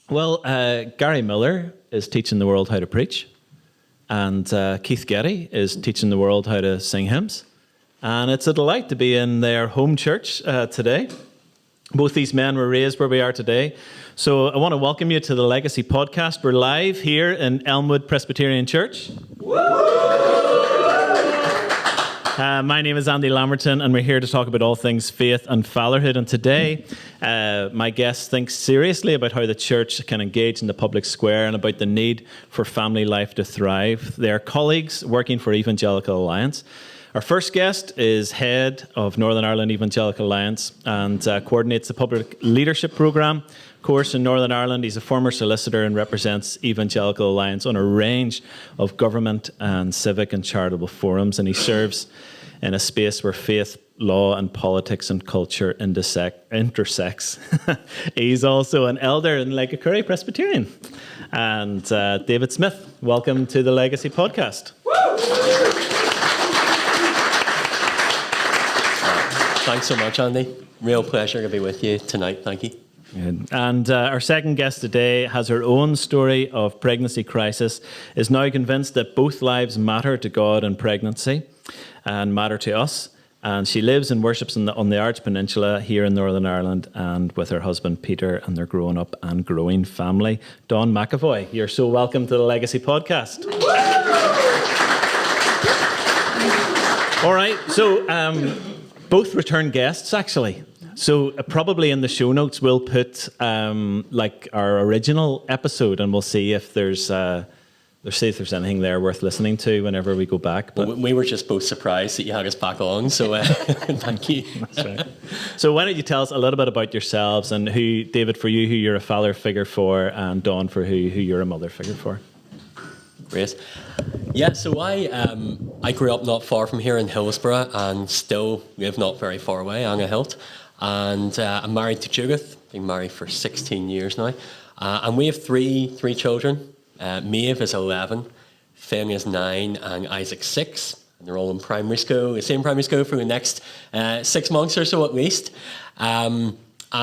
Well, Gary Miller is teaching the world how to preach, and Keith Getty is teaching the world how to sing hymns. And it's a delight to be in their home church today. Both these men were raised where we are today. So I want to welcome you to the Legacy Podcast. We're live here in Elmwood Presbyterian Church. My name is Andy Lamberton, and we're here to talk about all things faith and fatherhood. And today, my guest thinks seriously about how the church can engage in the public square and about the need for family life to thrive. They are colleagues working for Evangelical Alliance. Our first guest is head of Northern Ireland Evangelical Alliance and coordinates the public leadership programme course in Northern Ireland. He's a former solicitor and represents Evangelical Alliance on a range of government and civic and charitable forums, and he serves in a space where faith, law and politics and culture intersects. He's also an elder in Elmwood Presbyterian. And David Smyth, welcome to the Legacy Podcast. Thanks so much, Andy. Real pleasure to be with you tonight. Thank you. Good. And our second guest today has her own story of pregnancy crisis, is now convinced that both lives matter to God in pregnancy and matter to us. And she lives and worships on the Arch Peninsula here in Northern Ireland, and with her husband Peter and their growing up and growing family. Dawn McAvoy, you're so welcome to the Legacy Podcast. All right, so both return guests, actually. So probably in the show notes we'll put like our original episode, and we'll see if there's anything there worth listening to whenever we go back. But we were just both surprised that you had us back on, so thank you. That's right. So why don't you tell us a little bit about yourselves, and who, David, for you, who you're a father figure for, and Dawn, for who you're a mother figure for. Great. Yeah, so I grew up not far from here in Hillsborough, and still live not very far away, Annahilt. And I'm married to Judith, been married for 16 years now. And we have three children. Maeve is 11, Finn is 9, and Isaac's 6. And they're all in primary school, the same primary school for the next 6 months or so at least. And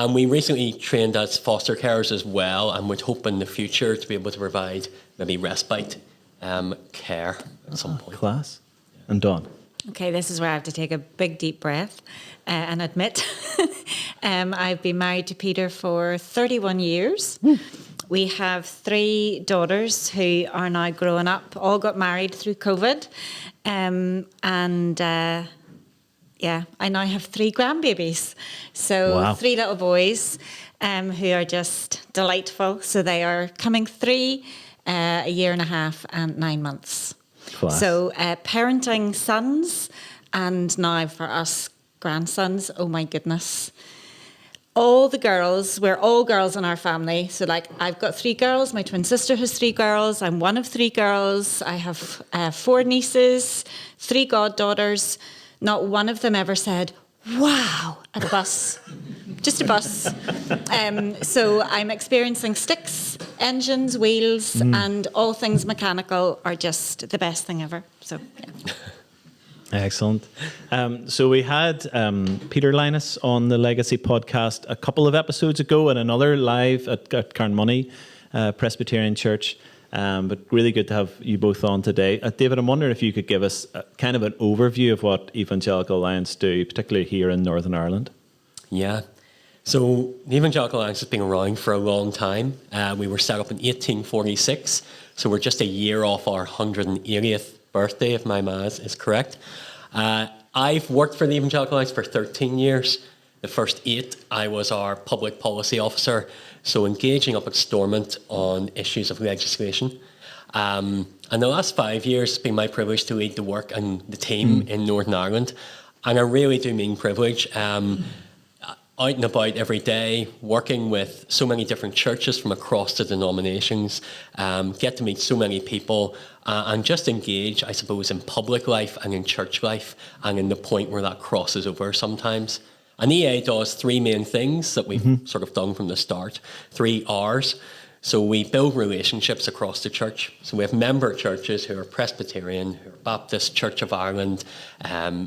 we recently trained as foster carers as well, and would hope in the future to be able to provide maybe respite care at some point. Class. And Dawn. Okay, this is where I have to take a big deep breath and admit I've been married to Peter for 31 years. We have 3 daughters who are now growing up, all got married through COVID. I now have 3 grandbabies. So wow. 3 little boys who are just delightful. So they are coming 3, a year and a half and 9 months. Class. So parenting sons, and now for us grandsons, oh my goodness. All the girls, we're all girls in our family. So like I've got 3 girls, my twin sister has 3 girls, I'm one of 3 girls, I have 4 nieces, 3 goddaughters. Not one of them ever said, wow, at a bus. Just a bus. So I'm experiencing sticks, engines, wheels, and all things mechanical are just the best thing ever. So, yeah. Excellent. So we had Peter Linus on the Legacy Podcast a couple of episodes ago, and another live at Carnmoney Presbyterian Church. But really good to have you both on today. David, I'm wondering if you could give us kind of an overview of what Evangelical Alliance do, particularly here in Northern Ireland. Yeah. So the Evangelical Alliance has been around for a long time. We were set up in 1846, so we're just a year off our 180th birthday, if my math is correct. I've worked for the Evangelical Alliance for 13 years. The first 8, I was our public policy officer, so engaging up at Stormont on issues of legislation. And the last 5 years, it's been my privilege to lead the work and the team in Northern Ireland. And I really do mean privilege. Out and about every day, working with so many different churches from across the denominations, get to meet so many people, and just engage, I suppose, in public life and in church life, and in the point where that crosses over sometimes. And EA does 3 main things that we've sort of done from the start. 3 R's. So we build relationships across the church. So we have member churches who are Presbyterian, who are Baptist, Church of Ireland,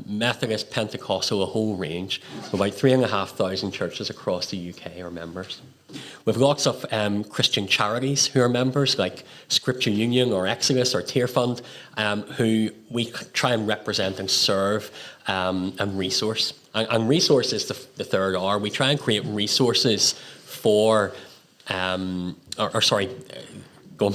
Methodist, Pentecostal, a whole range. About 3,500 churches across the UK are members. We have lots of Christian charities who are members, like Scripture Union or Exodus or Tear Fund, who we try and represent and serve and resource. And resource is the third R. We try and create resources for, going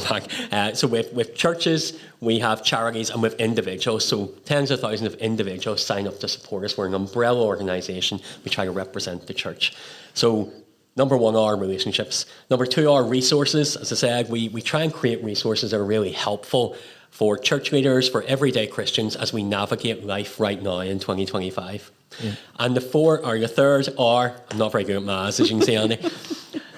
back. So with churches, we have charities, and with individuals. So tens of thousands of individuals sign up to support us. We're an umbrella organisation. We try to represent the church. So number one are relationships. Number two are resources. As I said, we try and create resources that are really helpful for church leaders, for everyday Christians as we navigate life right now in 2025. Yeah. And the third R, I'm not very good at maths, as you can see, Andy.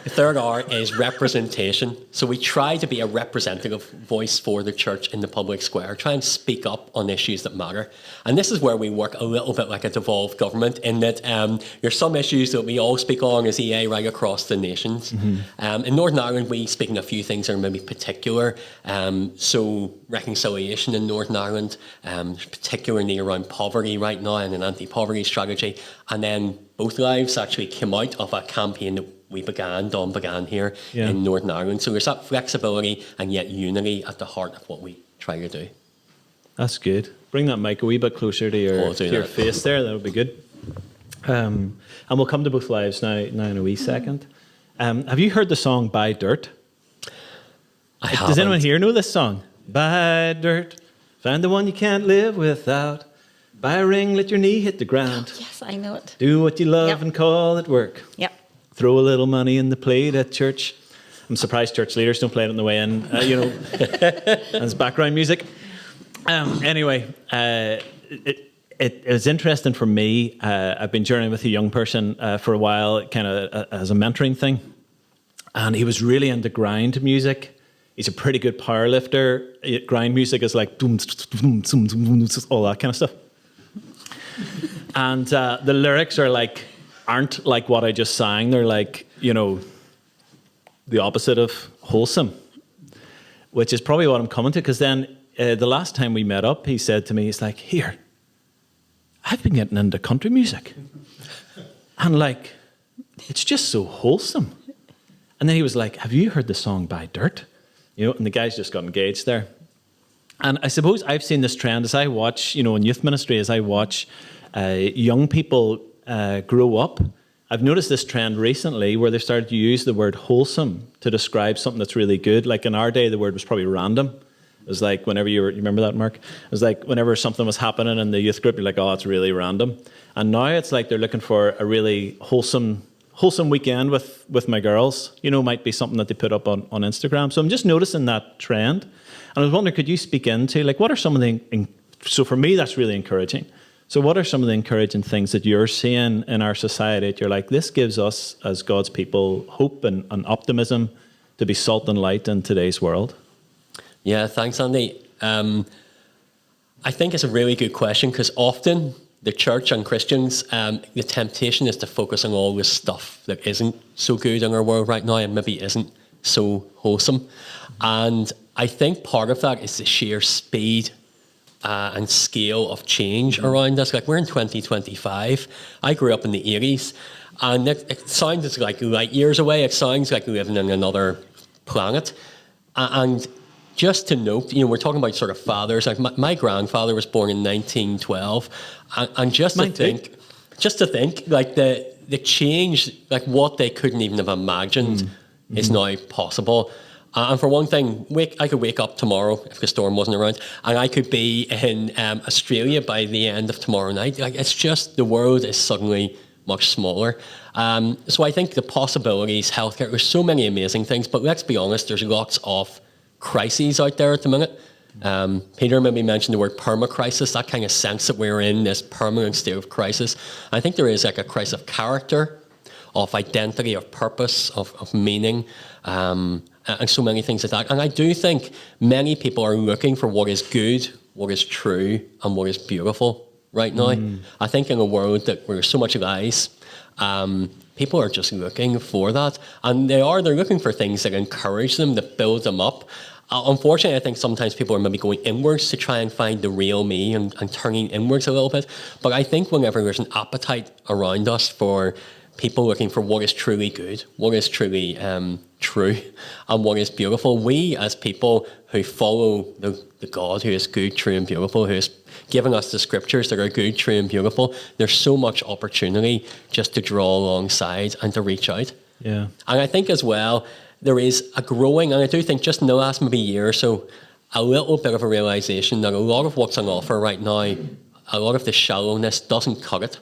The third R is representation. So we try to be a representative voice for the church in the public square, try and speak up on issues that matter. And this is where we work a little bit like a devolved government, in that there's some issues that we all speak on as EA right across the nations. Mm-hmm. In Northern Ireland, we speak on a few things that are maybe particular. So reconciliation in Northern Ireland, particularly around poverty right now and an anti-poverty strategy. And then Both Lives actually came out of a campaign that Dawn began here in Northern Ireland. So there's that flexibility and yet unity at the heart of what we try to do. That's good. Bring that mic a wee bit closer to your face there. That would be good. And we'll come to Both Lives now in a wee second. Have you heard the song Buy Dirt? I haven't. Does anyone here know this song? Buy dirt, find the one you can't live without. Buy a ring, let your knee hit the ground. Yes, I know it. Do what you love and call it work. Yep. Throw a little money in the plate at church. I'm surprised church leaders don't play it on the way in, as background music. Anyway, it was interesting for me. I've been journeying with a young person for a while, kind of as a mentoring thing. And he was really into grind music. He's a pretty good power lifter. Grind music is like all that kind of stuff. And the lyrics aren't like what I just sang. They're like, the opposite of wholesome, which is probably what I'm coming to. Because then the last time we met up, he said to me, he's like, here, I've been getting into country music. And it's just so wholesome. And then he was like, have you heard the song Buy Dirt? And the guys just got engaged there. And I suppose I've seen this trend as I watch, in youth ministry, as I watch young people grow up. I've noticed this trend recently where they've started to use the word wholesome to describe something that's really good. Like in our day, the word was probably random. It was like whenever you remember that, Mark? It was like whenever something was happening in the youth group, you're like, oh, it's really random. And now it's like they're looking for a really wholesome weekend with my girls. Might be something that they put up on Instagram. So I'm just noticing that trend. And I was wondering, could you speak into, what are some of the... So for me, that's really encouraging. So what are some of the encouraging things that you're seeing in our society that you're like, this gives us, as God's people, hope and optimism to be salt and light in today's world? Yeah, thanks, Andy. I think it's a really good question, because often the church and Christians, the temptation is to focus on all this stuff that isn't so good in our world right now and maybe isn't so wholesome. And I think part of that is the sheer speed and scale of change around us. We're in 2025. I grew up in the 80s, and it sounds like light years away. It sounds like living in another planet. And just to note, we're talking about sort of fathers. My grandfather was born in 1912, and just to think, the change, what they couldn't even have imagined, is now possible. And for one thing, I could wake up tomorrow if the storm wasn't around, and I could be in Australia by the end of tomorrow night. It's just, the world is suddenly much smaller. So I think the possibilities, healthcare, there's so many amazing things, but let's be honest, there's lots of crises out there at the minute. Peter maybe mentioned the word perma-crisis, that kind of sense that we're in this permanent state of crisis. I think there is a crisis of character, of identity, of purpose, of meaning, and so many things like that. And I do think many people are looking for what is good, what is true, and what is beautiful right now. I think in a world where there's so much lies, people are just looking for that. And they're looking for things that encourage them, that build them up. Unfortunately, I think sometimes people are maybe going inwards to try and find the real me and turning inwards a little bit. But I think whenever there's an appetite around us for people looking for what is truly good, what is truly true, and what is beautiful, we as people who follow the God who is good, true and beautiful, who is giving us the scriptures that are good, true and beautiful, there's so much opportunity just to draw alongside and to reach out. Yeah. And I think as well, there is a growing, and I do think just in the last maybe year or so, a little bit of a realization that a lot of what's on offer right now, a lot of the shallowness doesn't cut it.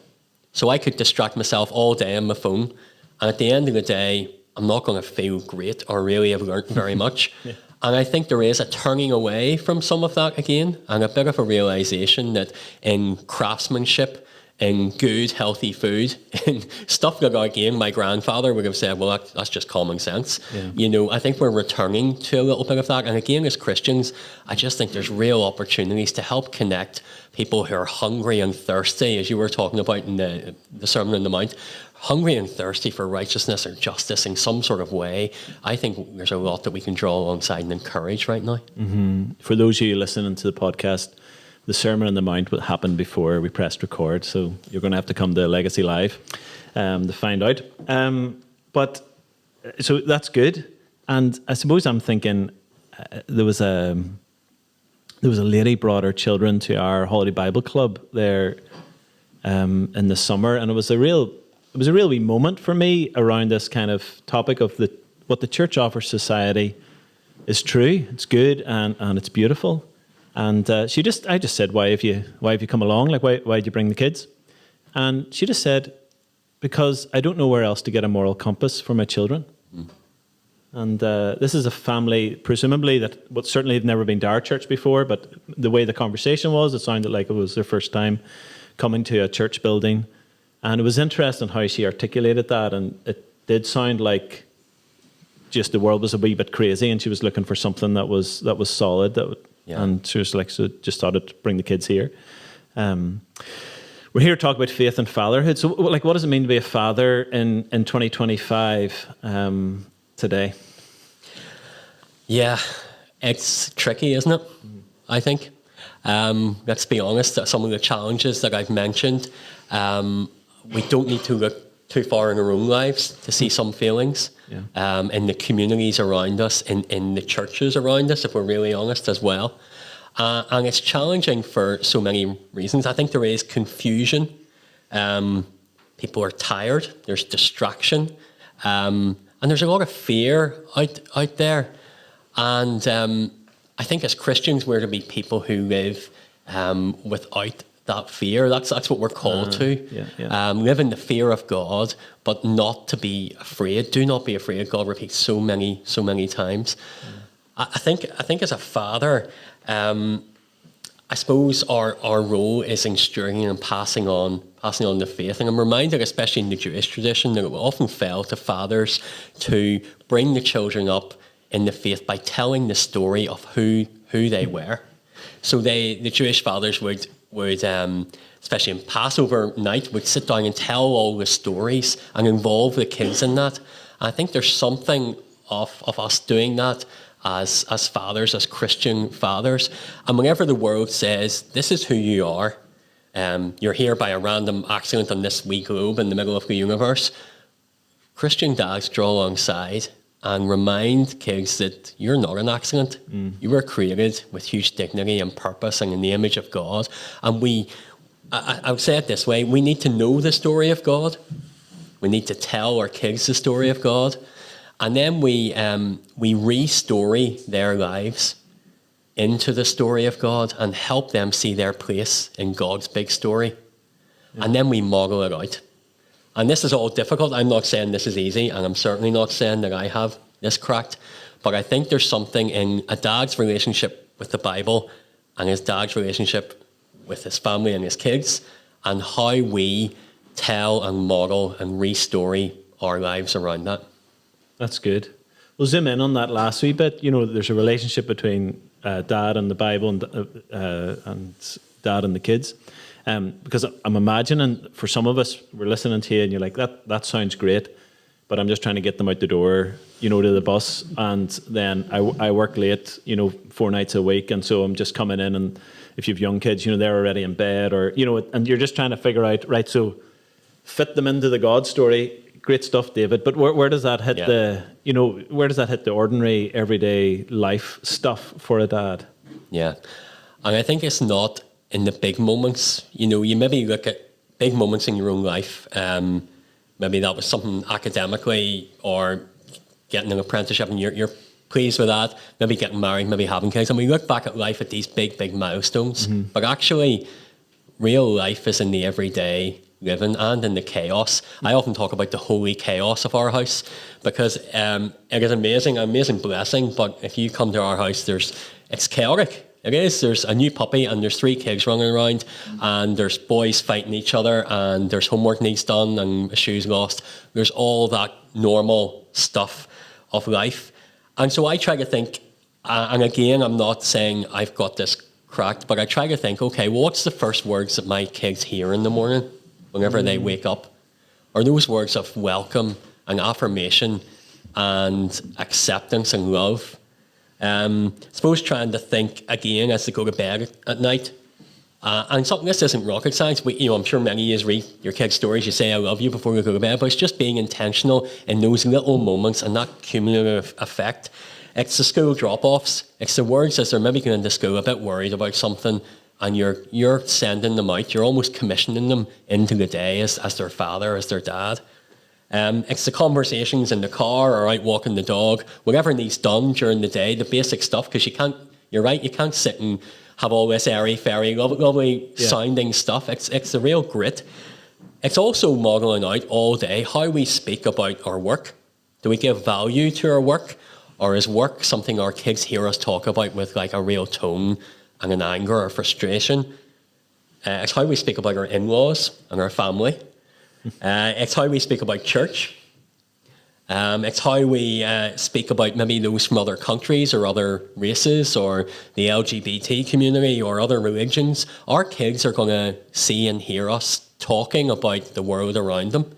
So I could distract myself all day on my phone, and at the end of the day, I'm not going to feel great or really have learned very much. Yeah. And I think there is a turning away from some of that again, and a bit of a realization that in craftsmanship, in good, healthy food, in stuff that, again, my grandfather would have said, well, that's just common sense. Yeah. You know, I think we're returning to a little bit of that. And again, as Christians, I just think there's real opportunities to help connect people who are hungry and thirsty, as you were talking about in the Sermon on the Mount, hungry and thirsty for righteousness or justice in some sort of way. I think there's a lot that we can draw alongside and encourage right now. Mm-hmm. For those of you listening to the podcast, the Sermon on the Mount happened before we pressed record, so you're going to have to come to Legacy Live to find out. But so that's good, and I suppose I'm thinking there was a lady brought her children to our Holiday Bible Club there in the summer, and it was a real wee moment for me around this kind of topic of what the church offers society is true, it's good, and it's beautiful. And I just said, why have you come along? Like, why did you bring the kids? And she just said, because I don't know where else to get a moral compass for my children. Mm. And this is a family, presumably, that certainly had never been to our church before, but the way the conversation was, it sounded like it was their first time coming to a church building. And it was interesting how she articulated that, and it did sound like just the world was a wee bit crazy, and she was looking for something that was solid, yeah. And she was like, so just thought I'd bring the kids here. We're here to talk about faith and fatherhood. So, like, what does it mean to be a father in 2025 today? Yeah, it's tricky, isn't it? I think. Let's be honest, some of the challenges that I've mentioned, we don't need to look too far in our own lives to see some feelings. Yeah. In the communities around us, in the churches around us, if we're really honest as well. And it's challenging for so many reasons. I think there is confusion. People are tired. There's distraction. And there's a lot of fear out there. And I think as Christians, we're to be people who live without that fear. That's what we're called to. Yeah. Live in the fear of God, but not to be afraid. Do not be afraid. God repeats so many times. I think as a father, I suppose our role is ensuring and passing on the faith. And I'm reminded, especially in the Jewish tradition, that it often fell to fathers to bring the children up in the faith by telling the story of who they were. So the Jewish fathers would especially in Passover night, would sit down and tell all the stories and involve the kids in that. And I think there's something of us doing that as fathers, as Christian fathers. And whenever the world says, this is who you are, you're here by a random accident on this wee globe in the middle of the universe, Christian dads draw alongside and remind kids that you're not an accident. You were created with huge dignity and purpose and in the image of God. And I would say it this way, we need to know the story of God. We need to tell our kids the story of God. And then we re-story their lives into the story of God and help them see their place in God's big story. Yeah. And then we model it out. And this is all difficult. I'm not saying this is easy, and I'm certainly not saying that I have this cracked. But I think there's something in a dad's relationship with the Bible and his dad's relationship with his family and his kids, and how we tell and model and re-story our lives around that. That's good. We'll zoom in on that last wee bit. You know, there's a relationship between dad and the Bible and dad and the kids. Because I'm imagining for some of us, we're listening to you and you're like, that sounds great, but I'm just trying to get them out the door, to the bus, and then I work late, 4 nights a week, and so I'm just coming in, and if you've young kids, they're already in bed, or and you're just trying to figure out, right, so fit them into the God story. Great stuff, David. But where does that hit where does that hit the ordinary, everyday life stuff for a dad? Yeah, and I think it's not in the big moments. You maybe look at big moments in your own life. Maybe that was something academically, or getting an apprenticeship, and you're pleased with that. Maybe getting married, maybe having kids. And we look back at life at these big milestones. Mm-hmm. But actually, real life is in the everyday living and in the chaos. I often talk about the holy chaos of our house, because it is an amazing blessing. But if you come to our house, it's chaotic. It is. There's a new puppy, and there's 3 kids running around, and there's boys fighting each other, and there's homework needs done, and shoes lost. There's all that normal stuff of life. And so I try to think, and again, I'm not saying I've got this cracked, but I try to think, okay, well, what's the first words that my kids hear in the morning whenever they wake up? Are those words of welcome and affirmation and acceptance and love? Suppose trying to think again as they go to bed at night. And this isn't rocket science. I'm sure many of you read your kids' stories. You say, I love you before you go to bed. But it's just being intentional in those little moments and that cumulative effect. It's the school drop-offs. It's the words as they're maybe going into school a bit worried about something, and you're sending them out. You're almost commissioning them into the day as their father, as their dad. It's the conversations in the car or out walking the dog, whatever needs done during the day, the basic stuff, because you're right, you can't sit and have all this airy-fairy, lovely sounding stuff. It's the real grit. It's also modelling out all day how we speak about our work. Do we give value to our work? Or is work something our kids hear us talk about with like a real tone and an anger or frustration? It's how we speak about our in-laws and our family. It's how we speak about church. It's how we speak about maybe those from other countries or other races or the LGBT community or other religions. Our kids are going to see and hear us talking about the world around them.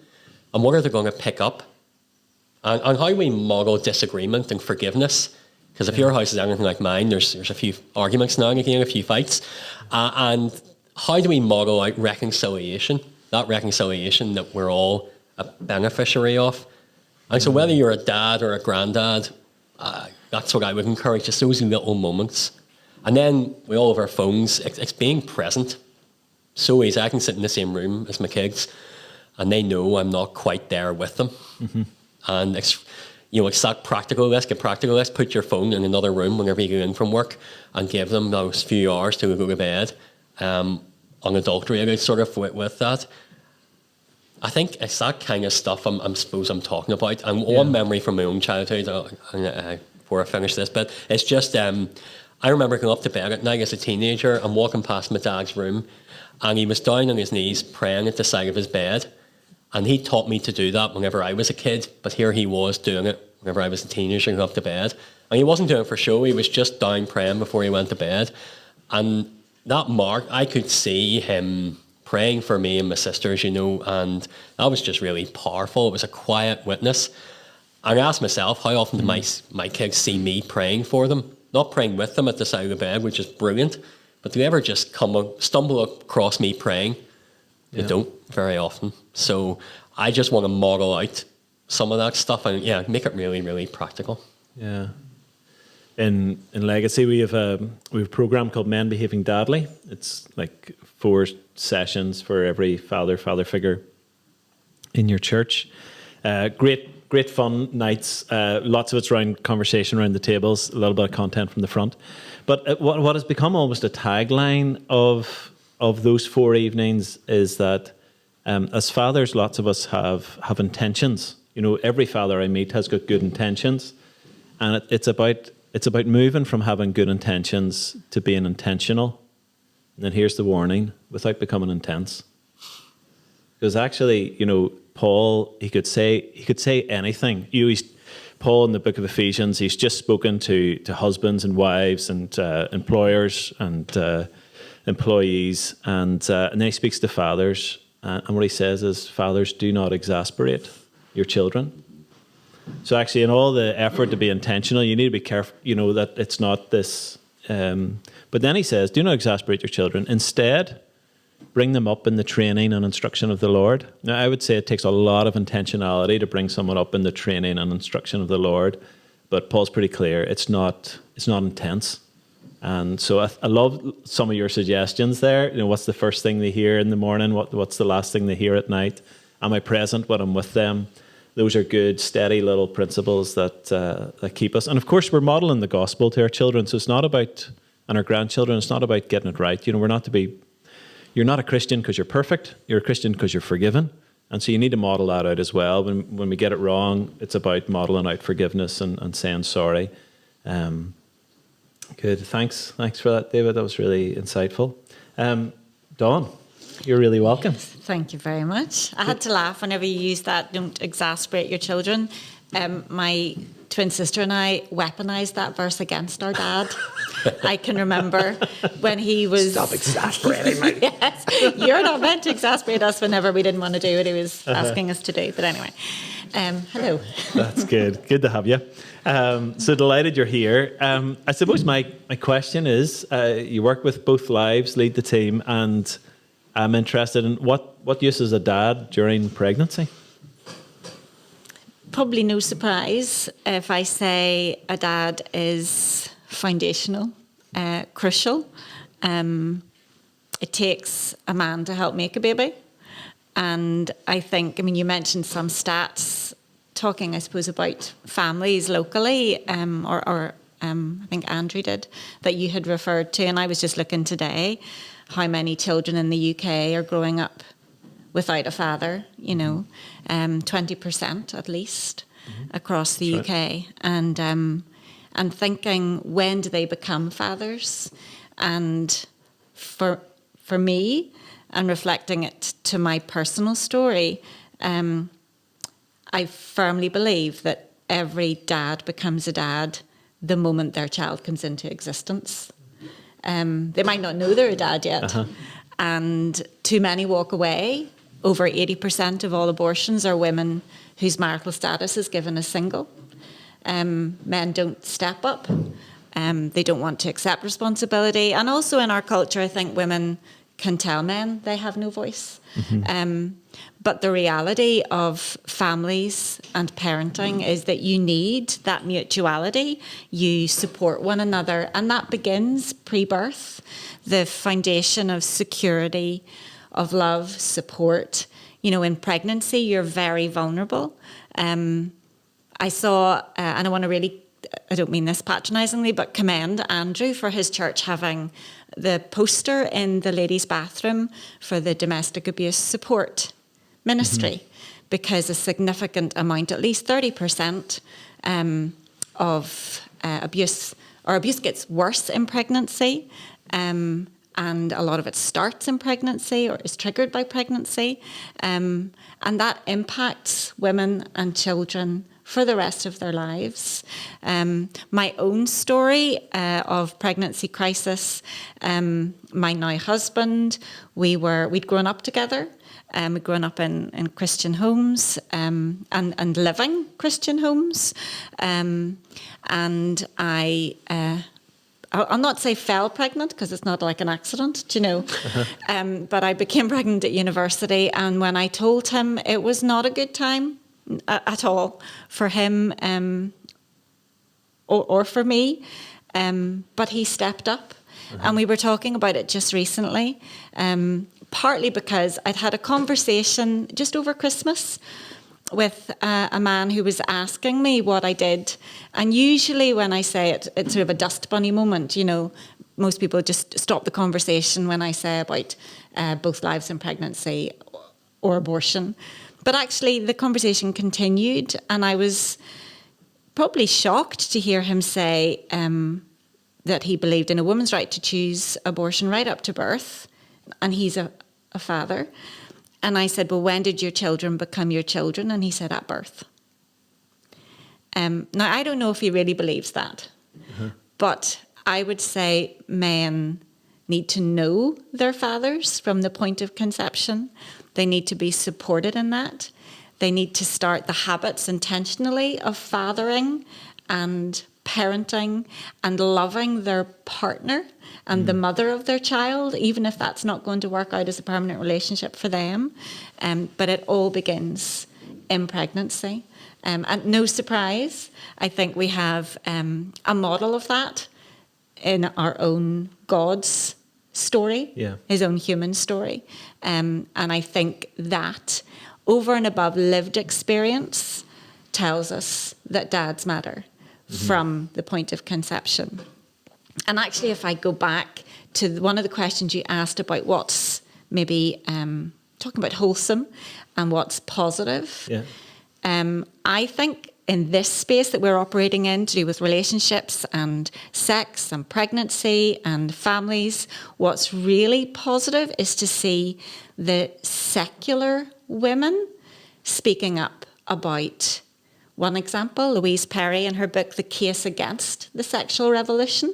And what are they going to pick up? And how we model disagreement and forgiveness. Because if your house is anything like mine, there's a few arguments now and again, a few fights. And how do we model out reconciliation? That reconciliation that we're all a beneficiary of. And so whether you're a dad or a granddad, that's what I would encourage, just those little moments. And then with all of our phones, it's being present. So easy. I can sit in the same room as my kids, and they know I'm not quite there with them. Mm-hmm. And it's that practical list, get practical list, put your phone in another room whenever you go in from work and give them those few hours to go to bed, unadulterated sort of with that. I think it's that kind of stuff I suppose I'm talking about. And one memory from my own childhood, before I finish this bit, it's just, I remember going up to bed at night as a teenager and walking past my dad's room, and he was down on his knees praying at the side of his bed. And he taught me to do that whenever I was a kid, but here he was doing it whenever I was a teenager going up to bed. And he wasn't doing it for show, he was just down praying before he went to bed. And that mark, I could see him praying for me and my sisters, and that was just really powerful. It was a quiet witness. And I asked myself, how often do my kids see me praying for them? Not praying with them at the side of the bed, which is brilliant, but do they ever just stumble across me praying? They don't very often. So I just want to model out some of that stuff and make it really, really practical. Yeah. In Legacy, we have a program called Men Behaving Dadly. It's like 4 sessions for every father figure in your church. Great fun nights. Lots of it's around conversation around the tables. A little bit of content from the front. But what has become almost a tagline of those 4 evenings is that as fathers, lots of us have intentions. Every father I meet has got good intentions, and it's about moving from having good intentions to being intentional. And then here's the warning: without becoming intense. Because actually, Paul, he could say anything. Paul in the book of Ephesians, he's just spoken to husbands and wives and employers and employees, and then he speaks to fathers, and what he says is, fathers, do not exasperate your children. So actually, in all the effort to be intentional, you need to be careful, that it's not this. But then he says, do not exasperate your children. Instead, bring them up in the training and instruction of the Lord. Now, I would say it takes a lot of intentionality to bring someone up in the training and instruction of the Lord. But Paul's pretty clear, it's not intense. And so I love some of your suggestions there. What's the first thing they hear in the morning? What's the last thing they hear at night? Am I present when I'm with them? Those are good, steady little principles that keep us. And of course, we're modeling the gospel to our children. So it's not about, and our grandchildren, it's not about getting it right. We're not to be, you're not a Christian because you're perfect. You're a Christian because you're forgiven. And so you need to model that out as well. When we get it wrong, it's about modeling out forgiveness and saying sorry. Good. Thanks for that, David. That was really insightful. Dawn, you're really welcome. Yes, thank you very much. I had to laugh whenever you used that, don't exasperate your children. My twin sister and I weaponized that verse against our dad. I can remember when he was... Stop exasperating me. Yes, you're not meant to exasperate us whenever we didn't want to do what he was asking us to do. But anyway, hello. That's good. Good to have you. So delighted you're here. I suppose my question is, you work with Both Lives, lead the team, and I'm interested in what use is a dad during pregnancy? Probably no surprise if I say a dad is foundational, crucial. It takes a man to help make a baby. And I think, you mentioned some stats talking, I suppose, about families locally, or I think Andrew did, that you had referred to. And I was just looking today how many children in the UK are growing up without a father, 20% at least across the That's UK. Right. And thinking, when do they become fathers? And for me, and reflecting it to my personal story, I firmly believe that every dad becomes a dad the moment their child comes into existence. They might not know they're a dad yet. And too many walk away. Over 80% of all abortions are women whose marital status is given as single. Men don't step up. They don't want to accept responsibility. And also in our culture, I think women can tell men they have no voice. But the reality of families and parenting is that you need that mutuality. You support one another, and that begins pre-birth. The foundation of security, of love, support. In pregnancy, you're very vulnerable. I saw, and I want to really, I don't mean this patronisingly, but commend Andrew for his church having the poster in the ladies' bathroom for the domestic abuse support ministry, because a significant amount, at least 30%, of abuse gets worse in pregnancy, and a lot of it starts in pregnancy or is triggered by pregnancy, and that impacts women and children for the rest of their lives. My own story of pregnancy crisis, my now husband, we'd grown up together. We'd grown up in Christian homes, and living Christian homes. And I'll not say fell pregnant because it's not like an accident, but I became pregnant at university, and when I told him, it was not a good time at all for him or for me, but he stepped up. And we were talking about it just recently, partly because I'd had a conversation just over Christmas with a man who was asking me what I did. And usually when I say it, it's sort of a dust bunny moment. Most people just stop the conversation when I say about both lives in pregnancy or abortion. But actually the conversation continued, and I was probably shocked to hear him say that he believed in a woman's right to choose abortion right up to birth, and he's a father. And I said, well, when did your children become your children? And he said, at birth. Now, I don't know if he really believes that. But I would say men need to know their fathers from the point of conception. They need to be supported in that. They need to start the habits intentionally of fathering and parenting and loving their partner and the mother of their child, even if that's not going to work out as a permanent relationship for them. But it all begins in pregnancy. And no surprise, I think we have a model of that in our own God's story, his own human story. And I think that over and above lived experience tells us that dads matter from the point of conception. And actually, if I go back to one of the questions you asked about what's maybe talking about wholesome and what's positive, I think in this space that we're operating in to do with relationships and sex and pregnancy and families, what's really positive is to see the secular women speaking up about, one example, Louise Perry in her book, The Case Against the Sexual Revolution.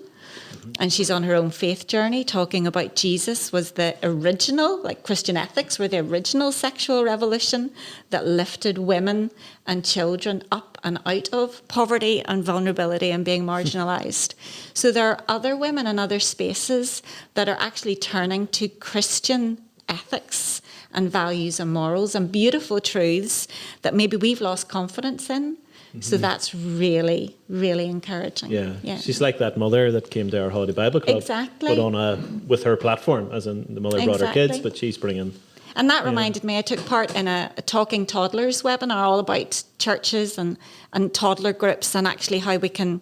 And she's on her own faith journey talking about Jesus was the original, like Christian ethics were the original sexual revolution that lifted women and children up and out of poverty and vulnerability and being marginalised. So there are other women in other spaces that are actually turning to Christian ethics and values and morals and beautiful truths that maybe we've lost confidence in. So that's really, really encouraging. Yeah. She's like that mother that came to our Holiday Bible Club. Exactly. But with her platform, as in the mother brought her kids, but she's bringing... And that reminded me, I took part in a Talking Toddlers webinar all about churches and toddler groups and actually how we can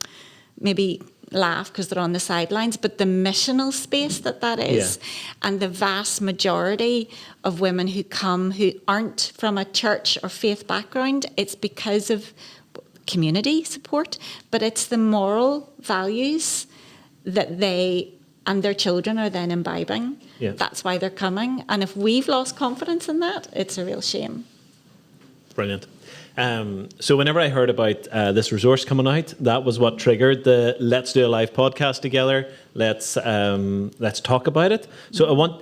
maybe laugh because they're on the sidelines, but the missional space that is, and the vast majority of women who come who aren't from a church or faith background, it's because of community support, but it's the moral values that they and their children are then imbibing. That's why they're coming. And if we've lost confidence in that, it's a real shame. Brilliant. So whenever I heard about this resource coming out, that was what triggered the Let's Do a Live podcast together. Let's talk about it. So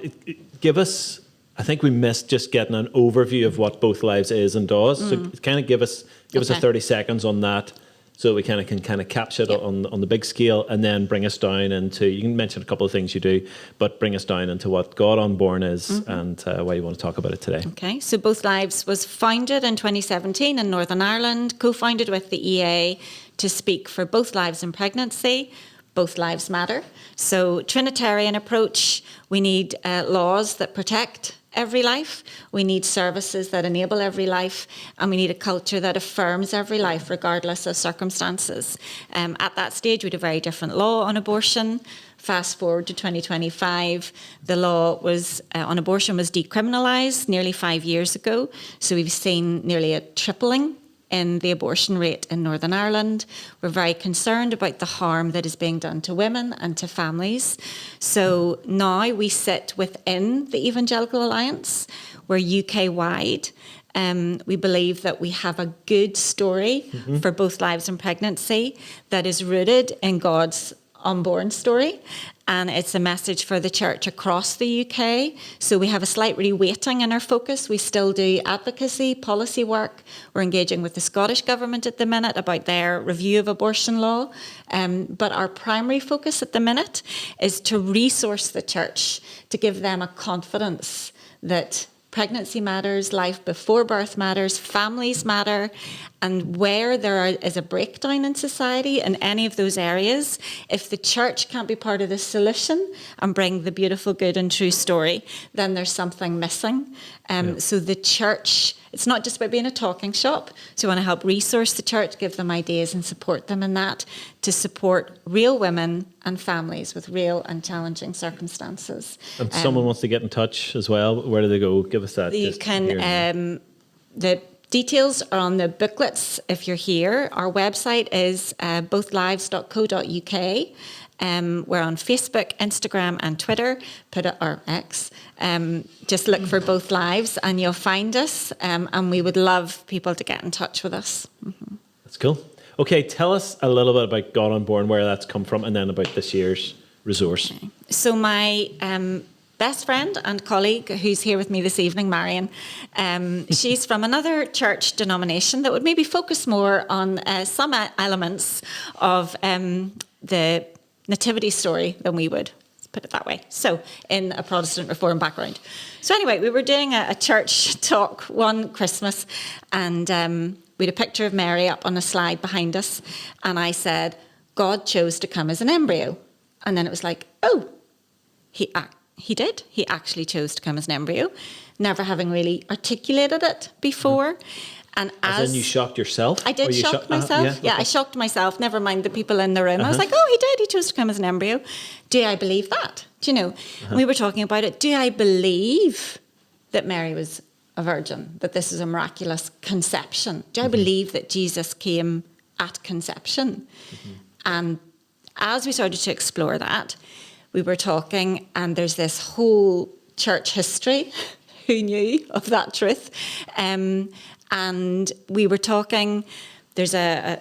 give us, I think we missed just getting an overview of what Both Lives is and does. So kind of give us a 30 seconds on that, so we can capture it on the big scale, and then bring us down into, you can mention a couple of things you do, but bring us down into what God Unborn is and why you want to talk about it today. Okay, so Both Lives was founded in 2017 in Northern Ireland, co-founded with the EA to speak for both lives in pregnancy. Both lives matter. So Trinitarian approach, we need laws that protect every life, we need services that enable every life, and we need a culture that affirms every life regardless of circumstances. At that stage we had a very different law on abortion. Fast forward to 2025, the law was on abortion was decriminalised nearly 5 years ago, so we've seen nearly a tripling in the abortion rate in Northern Ireland. We're very concerned about the harm that is being done to women and to families. So now we sit within the Evangelical Alliance. We're UK-wide. We believe that we have a good story for both lives and pregnancy that is rooted in God's unborn story, and it's a message for the church across the UK. So we have a slight reweighting in our focus. We still do advocacy, policy work. We're engaging with the Scottish Government at the minute about their review of abortion law. But our primary focus at the minute is to resource the church, to give them a confidence that pregnancy matters, life before birth matters, families matter, and where is a breakdown in society in any of those areas, if the church can't be part of the solution and bring the beautiful, good and true story, then there's something missing. So the church, it's not just about being a talking shop. So we want to help resource the church, give them ideas and support them in that, to support real women and families with real and challenging circumstances. And someone wants to get in touch as well, where do they go? Give us that. You can, the details are on the booklets if you're here. Our website is bothlives.co.uk. We're on Facebook, Instagram and Twitter, or X. Just look for Both Lives and you'll find us. And we would love people to get in touch with us. That's cool. Okay, tell us a little bit about God Unborn, where that's come from, and then about this year's resource. So my best friend and colleague who's here with me this evening, Marion, she's from another church denomination that would maybe focus more on some elements of the nativity story than we would. Let's put it that way. So in a Protestant Reform background. So anyway, we were doing a church talk one Christmas, and we had a picture of Mary up on a slide behind us, and I said, God chose to come as an embryo. And then it was like, oh, he did. He actually chose to come as an embryo, never having really articulated it before. And as in you shocked yourself? I did shock myself. I shocked myself, never mind the people in the room. I was like, oh, he did. He chose to come as an embryo. Do I believe that? Do you know? And we were talking about it. Do I believe that Mary was a virgin, that this is a miraculous conception? Do I believe that Jesus came at conception? And as we started to explore that, we were talking, and there's this whole church history. Who knew of that truth? And we were talking, there's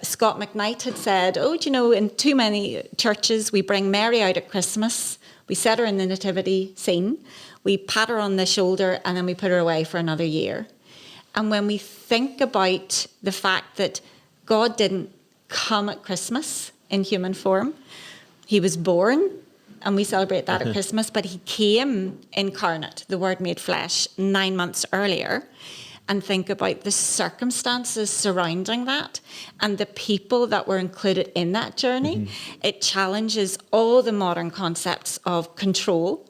Scott McKnight had said, oh, do you know, in too many churches, we bring Mary out at Christmas, we set her in the nativity scene, we pat her on the shoulder, and then we put her away for another year. And when we think about the fact that God didn't come at Christmas in human form, he was born, and we celebrate that at Christmas, but he came incarnate, the Word made flesh, 9 months earlier, and think about the circumstances surrounding that and the people that were included in that journey. It challenges all the modern concepts of control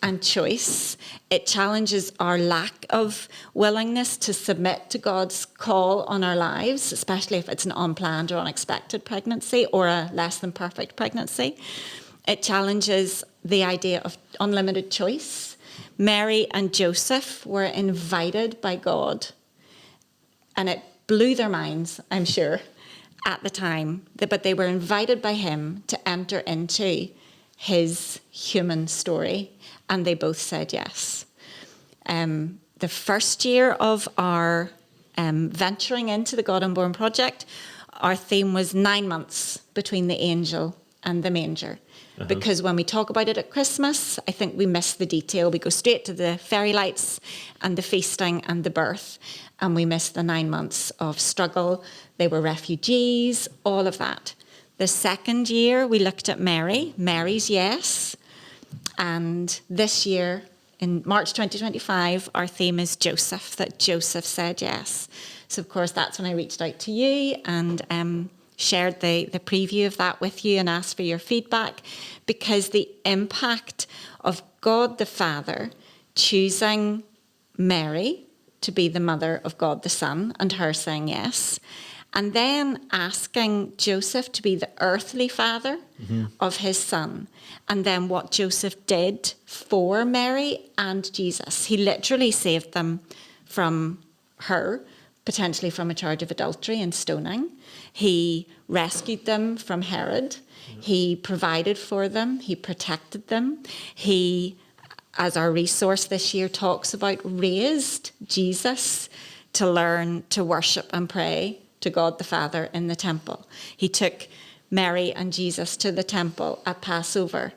and choice. It challenges our lack of willingness to submit to God's call on our lives, especially if it's an unplanned or unexpected pregnancy or a less than perfect pregnancy. It challenges the idea of unlimited choice. Mary and Joseph were invited by God, and it blew their minds, I'm sure, at the time, but they were invited by him to enter into his human story, and they both said yes. The first year of our venturing into the God Unborn project, our theme was 9 months between the angel and the manger. Because when we talk about it at Christmas, I think we miss the detail. We go straight to the fairy lights and the feasting and the birth, and we miss the 9 months of struggle. They were refugees, all of that. The second year, we looked at Mary's yes. And this year, in March 2025, our theme is Joseph, that Joseph said yes. So, of course, that's when I reached out to you and shared the preview of that with you and asked for your feedback, because the impact of God the Father choosing Mary to be the mother of God the Son and her saying yes, and then asking Joseph to be the earthly father of his son, and then what Joseph did for Mary and Jesus. He literally saved them from her, potentially from a charge of adultery and stoning. He rescued them from Herod. He provided for them. He protected them. He, as our resource this year talks about, raised Jesus to learn to worship and pray to God the Father in the temple. He took Mary and Jesus to the temple at Passover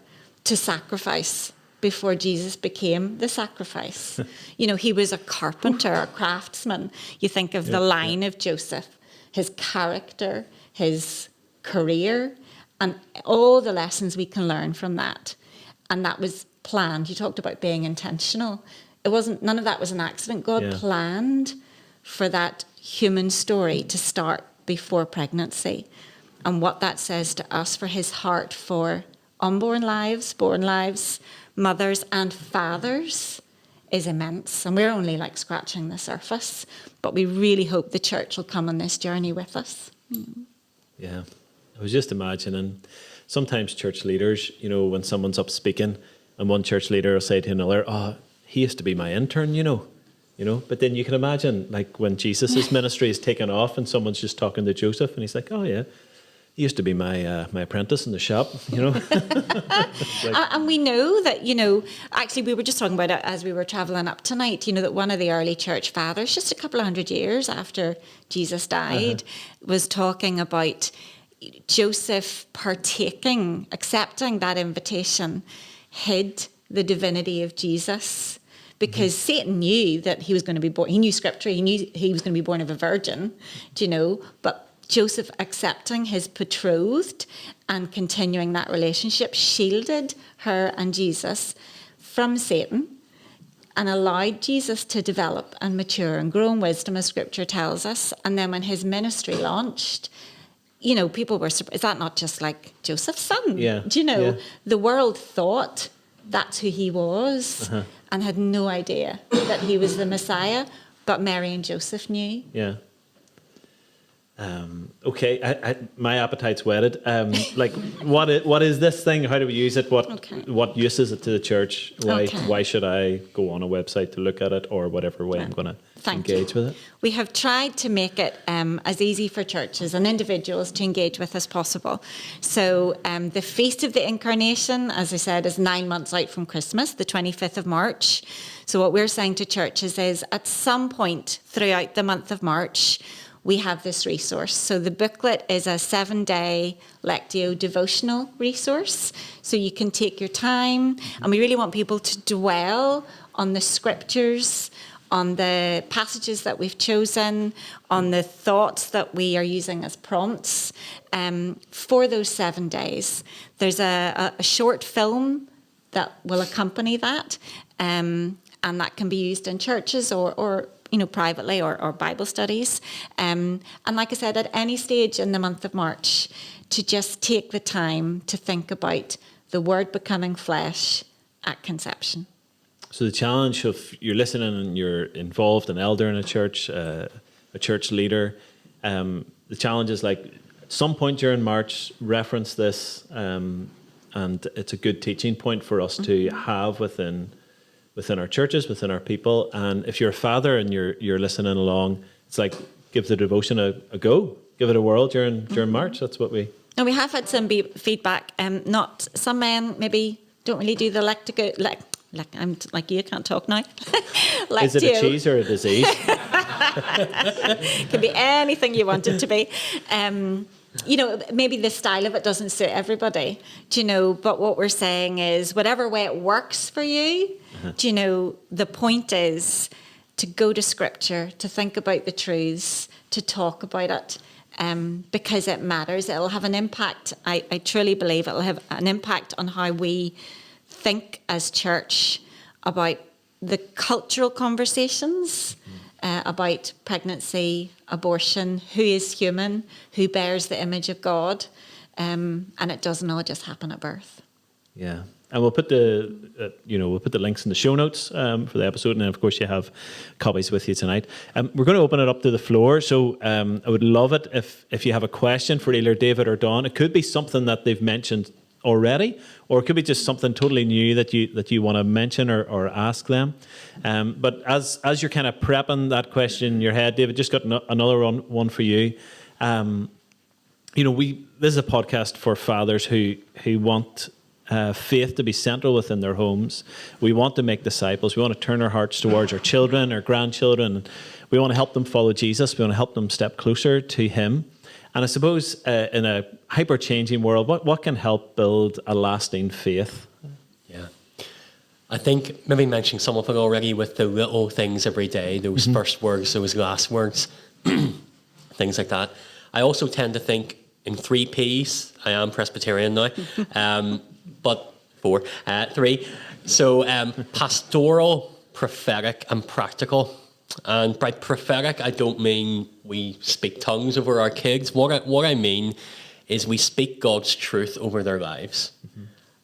to sacrifice before Jesus became the sacrifice. You know, he was a carpenter, a craftsman. You think of the line of Joseph, his character, his career, and all the lessons we can learn from that. And that was planned. You talked about being intentional. It wasn't, none of that was an accident. God planned for that human story to start before pregnancy. And what that says to us for his heart for unborn lives, born lives, mothers and fathers is immense. And we're only like scratching the surface, but we really hope the church will come on this journey with us. Yeah, I was just imagining sometimes church leaders, you know, when someone's up speaking and one church leader will say to another, oh, he used to be my intern, you know. But then you can imagine like when Jesus' ministry is taken off and someone's just talking to Joseph and he's like, oh yeah, he used to be my my apprentice in the shop, you know. And we know that, you know, actually we were just talking about it as we were travelling up tonight, you know, that one of the early church fathers, just a couple of hundred years after Jesus died, was talking about Joseph accepting that invitation, hid the divinity of Jesus, because Satan knew that he was going to be born. He knew scripture. He knew he was going to be born of a virgin, but Joseph accepting his betrothed and continuing that relationship shielded her and Jesus from Satan and allowed Jesus to develop and mature and grow in wisdom, as scripture tells us. And then when his ministry launched, people were surprised. Is that not just like Joseph's son? Yeah. The world thought that's who he was and had no idea that he was the Messiah, but Mary and Joseph knew. Yeah. Okay, my appetite's whetted. What is this thing? How do we use it? What use is it to the church? Why should I go on a website to look at it, or whatever way I'm going to engage with it? We have tried to make it as easy for churches and individuals to engage with as possible. So the Feast of the Incarnation, as I said, is 9 months out from Christmas, the 25th of March. So what we're saying to churches is, at some point throughout the month of March, we have this resource. So the booklet is a 7-day Lectio devotional resource. So you can take your time, and we really want people to dwell on the scriptures, on the passages that we've chosen, on the thoughts that we are using as prompts for those 7 days. There's a short film that will accompany that, and that can be used in churches or privately or Bible studies. And like I said, at any stage in the month of March, to just take the time to think about the Word becoming flesh at conception. So the challenge of you're listening and you're involved, an elder in a church leader, the challenge is, like, at some point during March, reference this, and it's a good teaching point for us to have within our churches, within our people. And if you're a father and you're listening along, it's like, give the devotion a go, give it a whirl during March. That's what we. And we have had some feedback. Not some men maybe don't really do the I'm like you, can't talk now. Is it a cheese or a disease? Could be anything you want it to be. Maybe the style of it doesn't suit everybody, but what we're saying is, whatever way it works for you, the point is to go to scripture, to think about the truths, to talk about it, because it matters. It'll have an impact. I truly believe it'll have an impact on how we think as church about the cultural conversations about pregnancy, abortion, who is human, who bears the image of God, and it doesn't all just happen at birth. Yeah, and we'll put the links in the show notes for the episode, and then of course you have copies with you tonight. We're going to open it up to the floor, so I would love it if you have a question for either David or Dawn. It could be something that they've mentioned already, or it could be just something totally new that you want to mention or ask them. But as you're kind of prepping that question in your head, David, just got another one for you. This is a podcast for fathers who want faith to be central within their homes. We want to make disciples. We want to turn our hearts towards our children, our grandchildren. We want to help them follow Jesus. We want to help them step closer to Him. And I suppose in a hyper-changing world, what can help build a lasting faith? Yeah. I think maybe mentioning some of it already with the little things every day, those first words, those last words, things like that. I also tend to think in 3 Ps. I am Presbyterian now, but 3. So pastoral, prophetic and practical. And by prophetic, I don't mean we speak tongues over our kids. What I mean is we speak God's truth over their lives.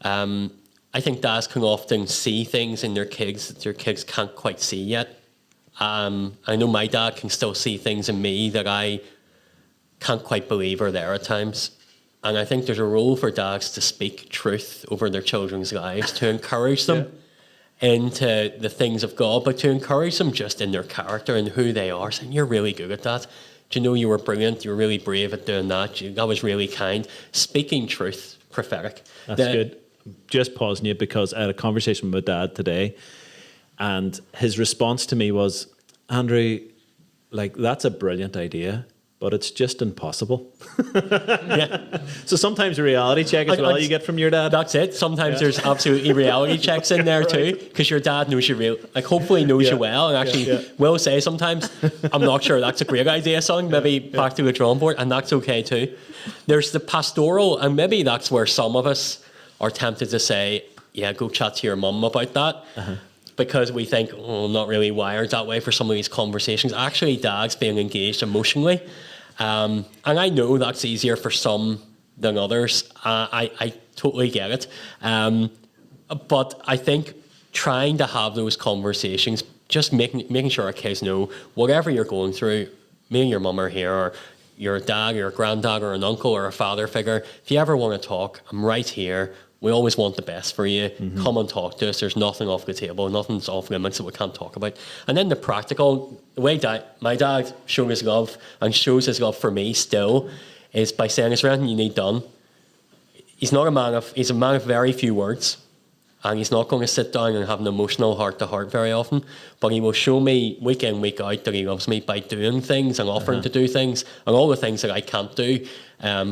I think dads can often see things in their kids that their kids can't quite see yet. I know my dad can still see things in me that I can't quite believe are there at times. And I think there's a role for dads to speak truth over their children's lives, to encourage them into the things of God, but to encourage them just in their character and who they are, saying, you're really good at that. Do you know you were brilliant? You were really brave at doing that. That was really kind. Speaking truth, prophetic. That's good. Just pausing you because I had a conversation with my dad today, and his response to me was, Andrew, like, that's a brilliant idea, but it's just impossible. Yeah. So sometimes a reality check as well you get from your dad. That's it. Sometimes there's absolutely reality checks in there too, because your dad knows you hopefully knows you well, and actually will say sometimes, I'm not sure that's a great idea, son, maybe back to the drawing board, and that's okay too. There's the pastoral, and maybe that's where some of us are tempted to say, yeah, go chat to your mum about that. Because we think, I'm not really wired that way for some of these conversations. Actually, dad's being engaged emotionally. And I know that's easier for some than others. I totally get it. But I think trying to have those conversations, just making sure our kids know whatever you're going through, me and your mum are here, or your dad, or your granddad, or an uncle, or a father figure. If you ever want to talk, I'm right here. We always want the best for you. Come and talk to us. There's nothing off the table. Nothing's off limits that we can't talk about. And then the practical, the way my dad showed his love and shows his love for me still is by saying, is there anything you need done? He's a man of very few words. And he's not going to sit down and have an emotional heart-to-heart very often. But he will show me week in, week out that he loves me by doing things and offering to do things and all the things that I can't do,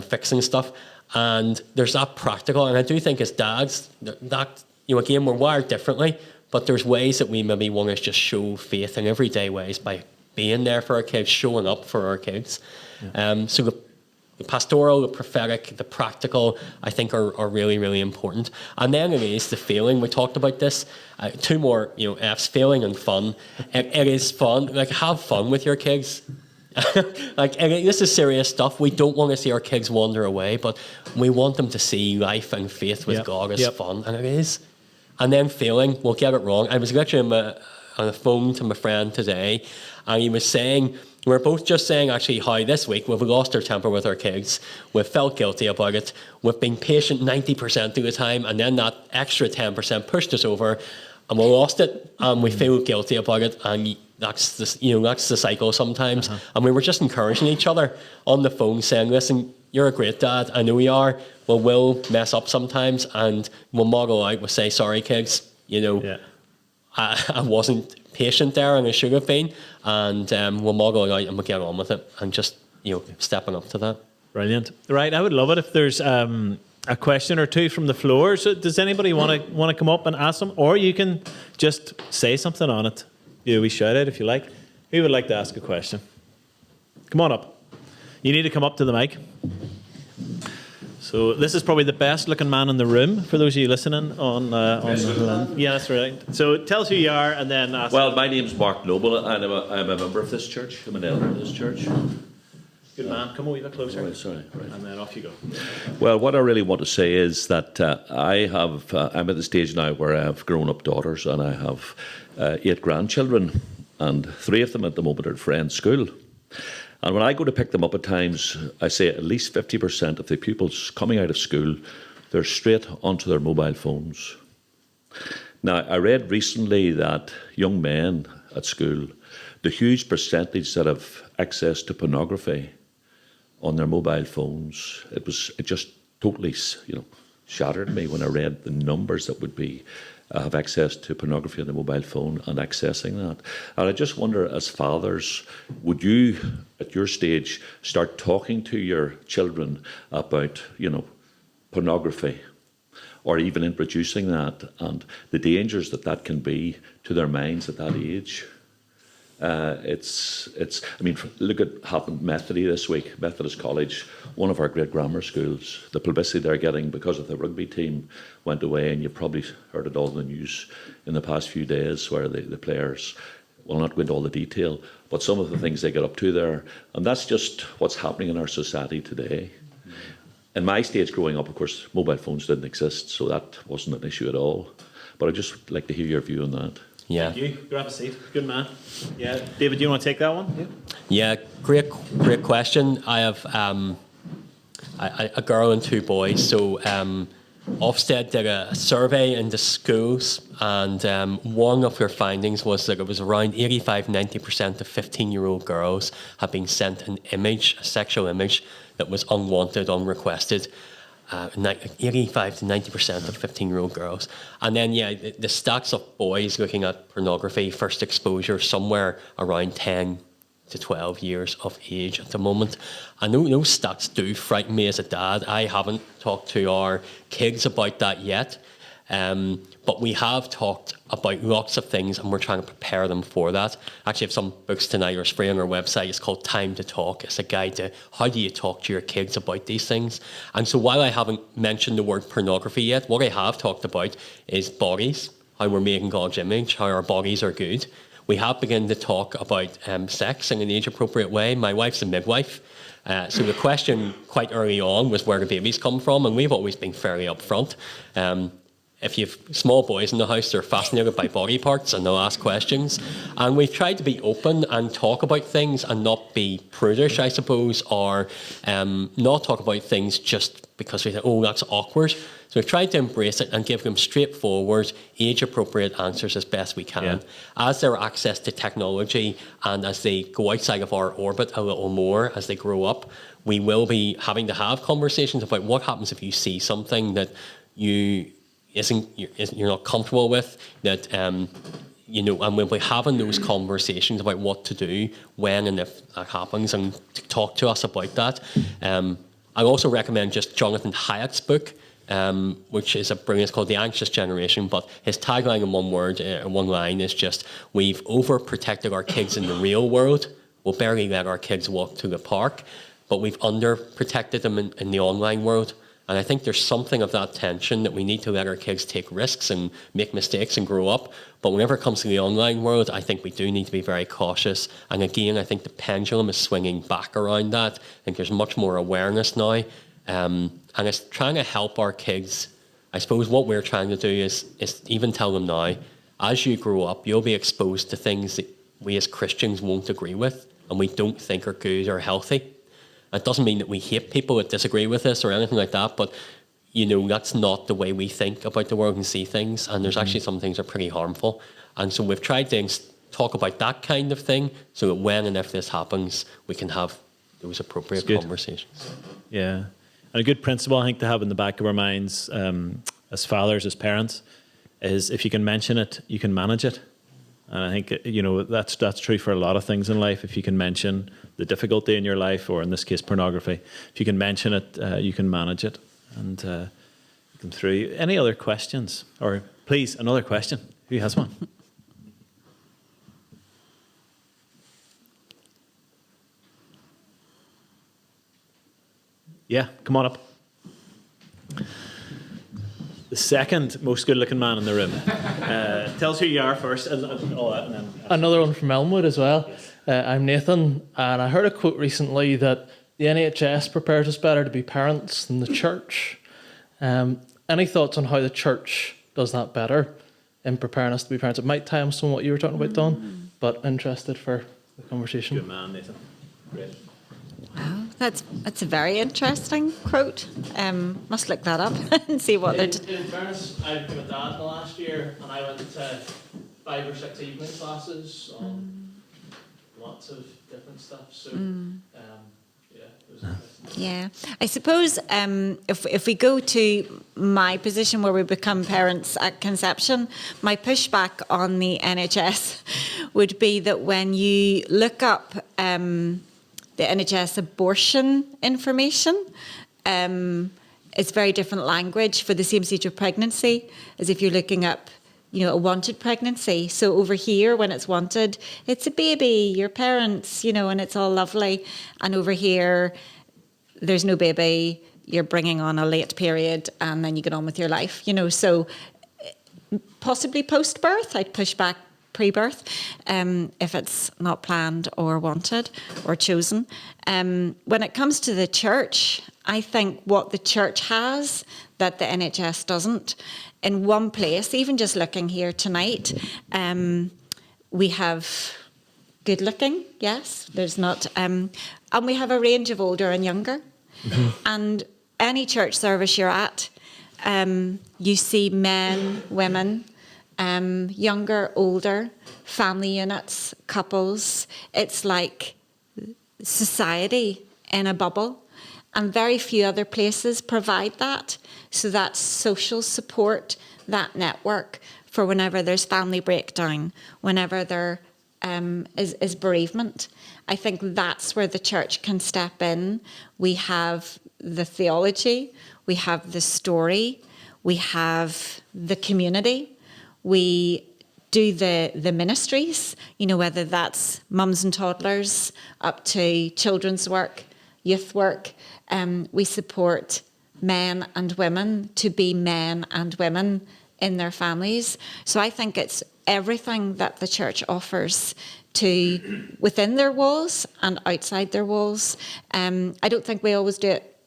fixing stuff. And there's that practical, and I do think as dads, that again, we're wired differently, but there's ways that we maybe want to just show faith in everyday ways by being there for our kids, showing up for our kids. So the pastoral, the prophetic, the practical, I think are really, really important. And then it is the feeling. We talked about this. Two more, F's, feeling and fun. It is fun. Have fun with your kids. This is serious stuff. We don't want to see our kids wander away, but we want them to see life and faith with God as fun, and it is. And then feeling, we'll get it wrong. I was literally on the phone to my friend today, and he was saying, we're both just saying actually how this week we've lost our temper with our kids, we've felt guilty about it, we've been patient 90% of the time, and then that extra 10% pushed us over, and we lost it, and we feel guilty about it, and that's the cycle sometimes. And we were just encouraging each other on the phone, saying, "Listen, you're a great dad. I know you are. Well, we'll mess up sometimes, and we'll model out. We'll say, sorry, kids. I wasn't patient there, and I should have been. And we'll model it out, and we'll get on with it, and just stepping up to that." Brilliant. Right, I would love it if there's a question or two from the floor. So does anybody want to come up and ask them, or you can just say something on it? We shout out if you like. Who would like to ask a question? Come on up. You need to come up to the mic. So this is probably the best looking man in the room for those of you listening on yeah, that's right. So tell us who you are and then ask. Well, my name's Mark Noble and I'm a member of this church. I'm an elder of this church. Good man. Come a wee bit closer. Right, sorry. Right. And then off you go. Well, what I really want to say is that I'm at the stage now where I have grown-up daughters and I have 8 grandchildren, and 3 of them at the moment are at friends' school. And when I go to pick them up at times, I say at least 50% of the pupils coming out of school, they're straight onto their mobile phones. Now, I read recently that young men at school, the huge percentage that have access to pornography on their mobile phones, it just totally, shattered me when I read the numbers that would be have access to pornography on the mobile phone and accessing that. And I just wonder, as fathers, would you, at your stage, start talking to your children about, pornography, or even introducing that and the dangers that can be to their minds at that age? Look at happened Methody this week, Methodist College, one of our great grammar schools. The publicity they're getting because of the rugby team went away, and you've probably heard it all in the news in the past few days where the players, will not go into all the detail, but some of the things they get up to there. And that's just what's happening in our society today. In my stage growing up, of course, mobile phones didn't exist, so that wasn't an issue at all. But I'd just like to hear your view on that. Yeah. Thank you. Grab a seat. Good man. Yeah. David, do you want to take that one? Yeah, great question. I have a girl and 2 boys. So Ofsted did a survey into schools, and one of their findings was that it was around 85-90% of 15-year-old girls had been sent an image, a sexual image, that was unwanted, unrequested. 85 to 90% of 15-year-old girls. And then, the stats of boys looking at pornography, first exposure, somewhere around 10 to 12 years of age at the moment. I know those stats do frighten me as a dad. I haven't talked to our kids about that yet, but we have talked about lots of things, and we're trying to prepare them for that. Actually, I have some books tonight or free on our website. It's called Time to Talk. It's a guide to how do you talk to your kids about these things. And so while I haven't mentioned the word pornography yet, what I have talked about is bodies, how we're making God's image, how our bodies are good. We have begun to talk about sex in an age-appropriate way. My wife's a midwife, so the question quite early on was where do babies come from, and we've always been fairly upfront. If you have small boys in the house, they're fascinated by body parts and they'll ask questions. And we've tried to be open and talk about things and not be prudish, I suppose, or not talk about things just because we think, oh, that's awkward. So we've tried to embrace it and give them straightforward, age-appropriate answers as best we can. As their access to technology and as they go outside of our orbit a little more as they grow up, we will be having to have conversations about what happens if you see something that you're not comfortable with, that and we'll be having those conversations about what to do when and if that happens, and to talk to us about that. I also recommend just Jonathan Haidt's book, which is brilliant. It's called The Anxious Generation, but his tagline in one line is just, we've overprotected our kids in the real world. We'll barely let our kids walk to the park, but we've underprotected them in the online world. And I think there's something of that tension that we need to let our kids take risks and make mistakes and grow up. But whenever it comes to the online world, I think we do need to be very cautious. And again, I think the pendulum is swinging back around that. I think there's much more awareness now. And it's trying to help our kids. I suppose what we're trying to do is even tell them now, as you grow up, you'll be exposed to things that we as Christians won't agree with and we don't think are good or healthy. It doesn't mean that we hate people that disagree with us or anything like that, but that's not the way we think about the world and see things. And there's actually some things that are pretty harmful. And so we've tried to talk about that kind of thing so that when and if this happens, we can have those appropriate conversations. Yeah. And a good principle, I think, to have in the back of our minds as fathers, as parents, is if you can mention it, you can manage it. And I think, that's true for a lot of things in life. If you can mention the difficulty in your life, or in this case, pornography, if you can mention it, you can manage it. And come through. Any other questions? Or please, another question. Who has one? Yeah, come on up. The second most good-looking man in the room. Tell us who you are first, and all that, and then another one from Elmwood as well. I'm Nathan, and I heard a quote recently that the NHS prepares us better to be parents than the church. Any thoughts on how the church does that better in preparing us to be parents? It might tie on some of what you were talking about, Don, but interested for the conversation. good man, Nathan. Great. Wow, that's a very interesting quote. Must look that up and see what they're. In fairness, I've been with Dad the last year, and I went to 5 or 6 evening classes on lots of different stuff. So, it was interesting. Yeah, I suppose if we go to my position where we become parents at conception, my pushback on the NHS would be that when you look up the NHS abortion information, it's very different language for the same stage of pregnancy as if you're looking up, a wanted pregnancy. So over here, when it's wanted, it's a baby, your parents, and it's all lovely. And over here, there's no baby, you're bringing on a late period, and then you get on with your life, So possibly post-birth, I'd push back pre-birth, if it's not planned or wanted or chosen. When it comes to the church, I think what the church has that the NHS doesn't, in one place, even just looking here tonight, we have good looking, yes, there's not, and we have a range of older and younger. Mm-hmm. And any church service you're at, you see men, women, younger, older, family units, couples. It's like society in a bubble, and very few other places provide that. So that social support, that network for whenever there's family breakdown, whenever there is bereavement. I think that's where the church can step in. We have the theology, we have the story, we have the community, we do the ministries, whether that's mums and toddlers up to children's work, youth work. We support men and women to be men and women in their families. So I think it's everything that the church offers to within their walls and outside their walls. I don't think we always do it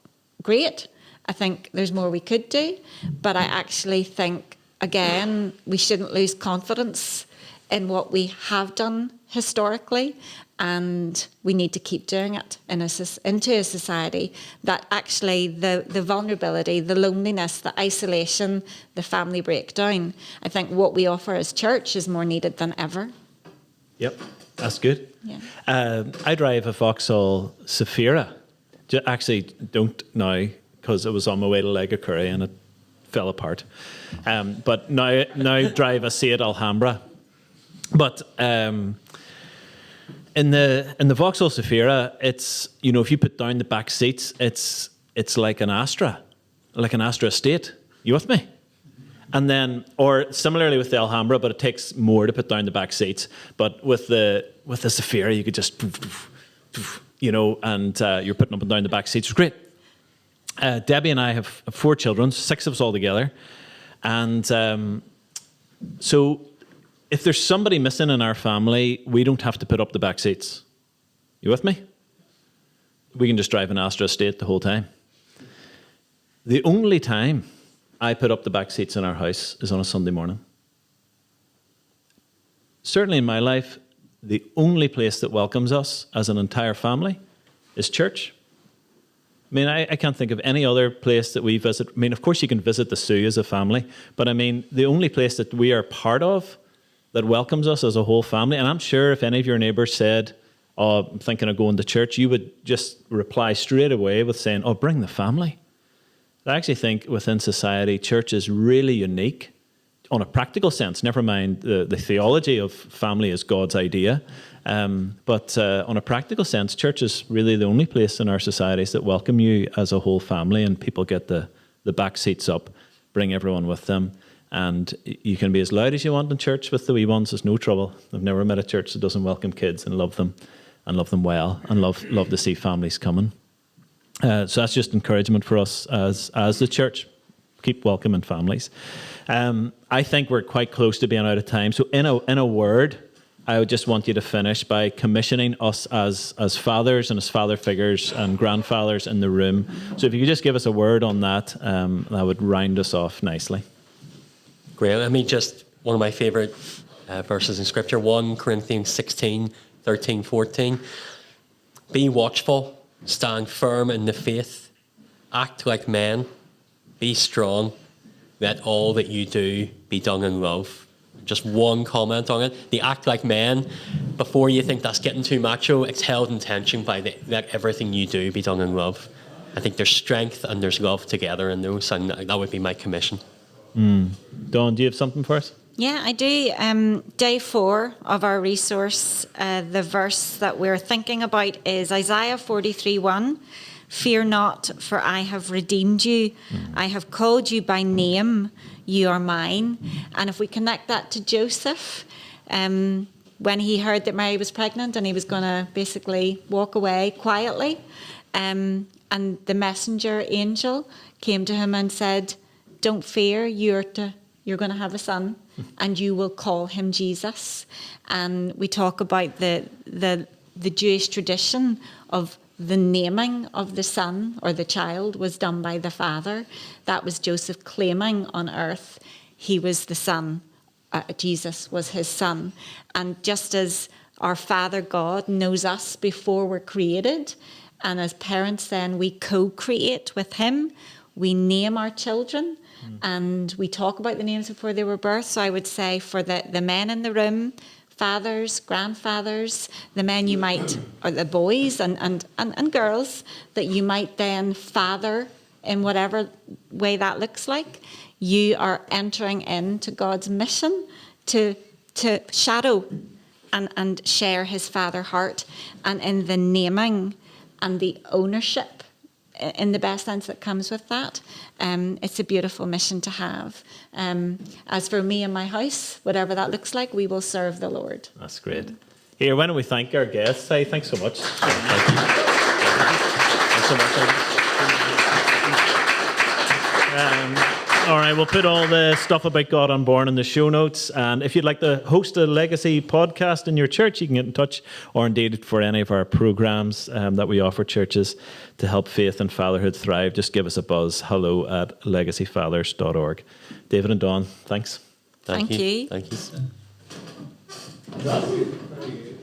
great. I think there's more we could do, but I actually think, again, we shouldn't lose confidence in what we have done historically, and we need to keep doing it into a society that actually the vulnerability, the loneliness, the isolation, the family breakdown, I think what we offer as church is more needed than ever. Yep, that's good. Yeah. I drive a Vauxhall Saphira. Actually, don't now, because it was on my way to Legacurry and it fell apart. But now drive a Seat Alhambra. But in the Vauxhall Saphira, it's, if you put down the back seats, it's like an Astra Estate. You with me? And then, or similarly with the Alhambra, but it takes more to put down the back seats. But with the Saphira, you could just, and you're putting up and down the back seats. It's great. Debbie and I have 4 children, 6 of us all together. And so if there's somebody missing in our family, we don't have to put up the back seats. You with me? We can just drive an Astra Estate the whole time. The only time I put up the back seats in our house is on a Sunday morning. Certainly in my life, the only place that welcomes us as an entire family is church. I mean, I can't think of any other place that we visit. I mean, of course you can visit the Sioux as a family, but I mean, the only place that we are part of that welcomes us as a whole family, and I'm sure if any of your neighbours said, "Oh, I'm thinking of going to church," you would just reply straight away with saying, "Oh, bring the family." I actually think within society, church is really unique on a practical sense. Never mind the theology of family as God's idea. But on a practical sense, church is really the only place in our societies that welcome you as a whole family, and people get the back seats up, bring everyone with them, and you can be as loud as you want in church with the wee ones. There's no trouble. I've never met a church that doesn't welcome kids and love them well, and love to see families coming. So that's just encouragement for us as the church. Keep welcoming families. I think we're quite close to being out of time. So in a word, I would just want you to finish by commissioning us as fathers and as father figures and grandfathers in the room. So if you could just give us a word on that, that would round us off nicely. Great. I mean, just one of my favourite verses in Scripture, 1 Corinthians 16, 13, 14. Be watchful, stand firm in the faith, act like men, be strong, let all that you do be done in love. Just one comment on it. The act like men, before you think that's getting too macho, it's held in tension by let everything you do be done in love. I think there's strength and there's love together in those, and that would be my commission. Dawn, do you have something for us? Yeah, I do. Day 4 of our resource, the verse that we're thinking about is Isaiah 43:1. Fear not, for I have redeemed you. I have called you by name. You are mine. And if we connect that to Joseph, when he heard that Mary was pregnant and he was going to basically walk away quietly, and the messenger angel came to him and said, "Don't fear, you're going to have a son, and you will call him Jesus." And we talk about the Jewish tradition of the naming of the son or the child was done by the father. That was Joseph claiming on earth he was the son. Jesus was his son. And just as our Father God knows us before we're created, and as parents then we co-create with him, we name our children and we talk about the names before they were birthed. So I would say for the men in the room, fathers, grandfathers, the men you might, or the boys and girls that you might then father in whatever way that looks like, you are entering into God's mission to shadow and share his father heart, and in the naming and the ownership, in the best sense that comes with that. It's a beautiful mission to have. As for me and my house, whatever that looks like, we will serve the Lord. That's great. Here, why don't we thank our guests? Hey, thanks so much. Thank you. Thanks so much. All right, we'll put all the stuff about God Unborn in the show notes. And if you'd like to host a legacy podcast in your church, you can get in touch, or indeed for any of our programs that we offer churches to help faith and fatherhood thrive. Just give us a buzz. hello@legacyfathers.org. David and Dawn, thanks. Thank you. Thank you. Thank you.